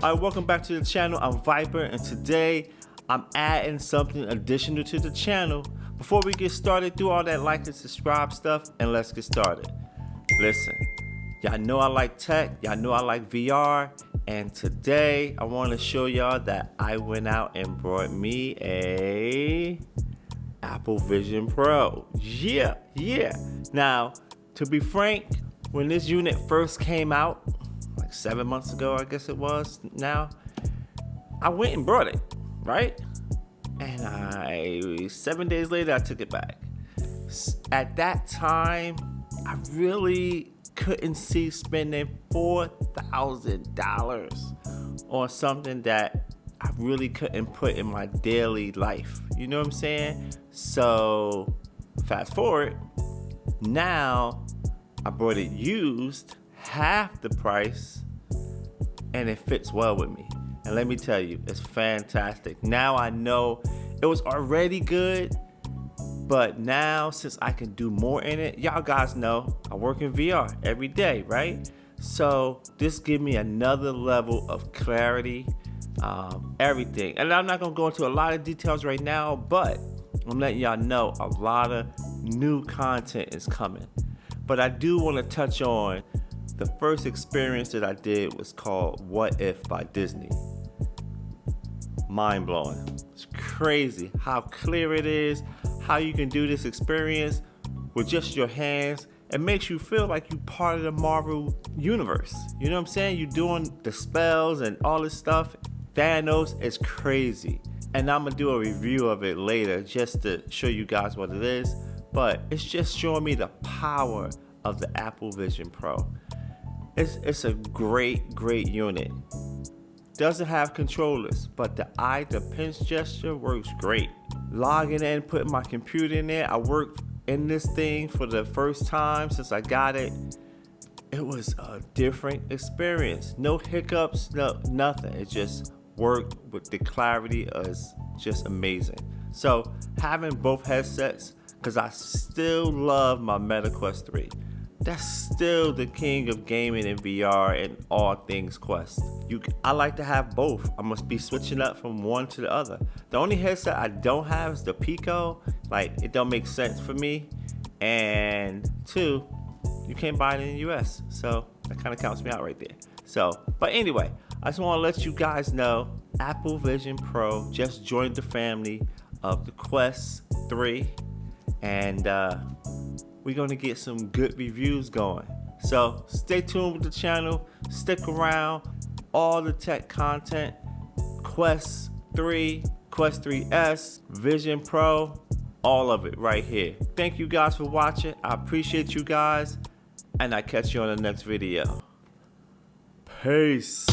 Alright, welcome back to the channel. I'm Viper, and today I'm adding something additional to the channel. Before we get started, do all that like and subscribe stuff, and let's get started. Listen, y'all know I like tech, y'all know I like VR, and today I want to show y'all that I went out and brought me a Apple Vision Pro. Yeah. Now, to be frank, when this unit first came out, like 7 months ago, I guess it was now, I went and brought it, right? And 7 days later, I took it back. At that time, I really couldn't see spending $4,000 on something that I really couldn't put in my daily life. You know what I'm saying? So fast forward, now I bought it used, half the price, and it fits well with me. And let me tell you, it's fantastic. Now I know it was already good, but now since I can do more in it, y'all guys know I work in VR every day, right? So this gives me another level of clarity, everything. And I'm not gonna go into a lot of details right now, but I'm letting y'all know a lot of new content is coming. But I do want to touch on the first experience that I did was called What If by Disney. Mind blowing. It's crazy how clear it is, how you can do this experience with just your hands. It makes you feel like you're part of the Marvel universe. You know what I'm saying? You're doing the spells and all this stuff. Thanos is crazy. And I'm gonna do a review of it later just to show you guys what it is. But it's just showing me the power of the Apple Vision Pro. It's a great unit. Doesn't have controllers, but the pinch gesture works great. Logging in, putting my computer in there. I worked in this thing for the first time since I got it. It was a different experience. No hiccups, no nothing. It just worked with the clarity. Is just amazing. So having both headsets, because I still love my Meta Quest 3. That's still the king of gaming in VR and all things Quest. I like to have both. I must be switching up from one to the other. The only headset I don't have is the Pico. Like, it don't make sense for me. And two, you can't buy it in the US. So that kind of counts me out right there. But anyway, I just want to let you guys know Apple Vision Pro just joined the family of the Quest 3. And we're going to get some good reviews going. So stay tuned with the channel. Stick around. All the tech content. Quest 3, Quest 3S, Vision Pro, all of it right here. Thank you guys for watching. I appreciate you guys. And I catch you on the next video. Peace.